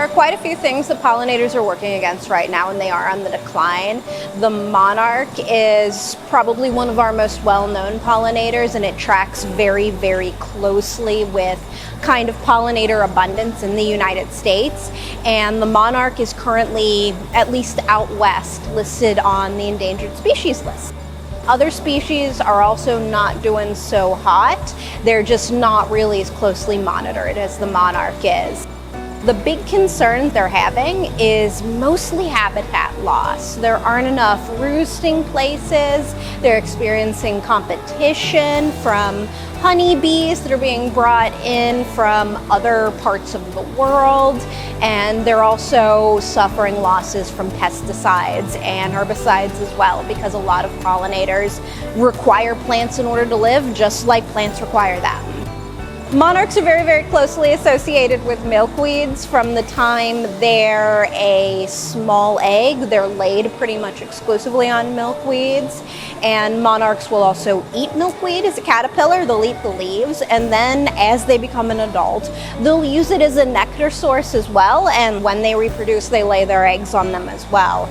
are quite a few things that pollinators are working against right now, and they are on the decline. The monarch is probably one of our most well-known pollinators, and it tracks very, very closely with kind of pollinator abundance in the United States. And the monarch is currently, at least out west, listed on the endangered species list. Other species are also not doing so hot. They're just not really as closely monitored as the monarch is. The big concern they're having is mostly habitat loss. There aren't enough roosting places. They're experiencing competition from honeybees that are being brought in from other parts of the world, and they're also suffering losses from pesticides and herbicides as well, because a lot of pollinators require plants in order to live, just like plants require them. Monarchs are very, very closely associated with milkweeds. From the time they're a small egg, they're laid pretty much exclusively on milkweeds. And monarchs will also eat milkweed as a caterpillar. They'll eat the leaves, and then as they become an adult, they'll use it as a nectar source as well. And when they reproduce, they lay their eggs on them as well.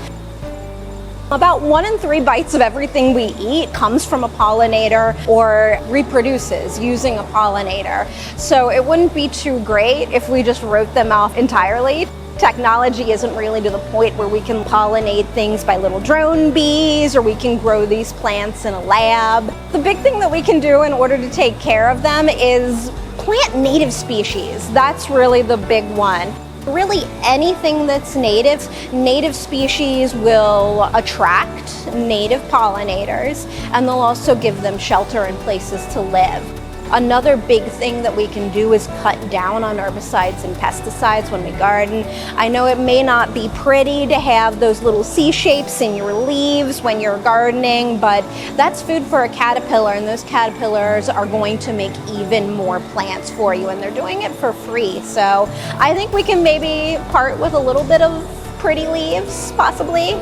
About 1 in 3 bites of everything we eat comes from a pollinator or reproduces using a pollinator. So it wouldn't be too great if we just wrote them off entirely. Technology isn't really to the point where we can pollinate things by little drone bees, or we can grow these plants in a lab. The big thing that we can do in order to take care of them is plant native species. That's really the big one. Really anything that's native species will attract native pollinators, and they'll also give them shelter and places to live. Another big thing that we can do is cut down on herbicides and pesticides when we garden. I know it may not be pretty to have those little C shapes in your leaves when you're gardening, but that's food for a caterpillar, and those caterpillars are going to make even more plants for you, and they're doing it for free. So I think we can maybe part with a little bit of pretty leaves, possibly.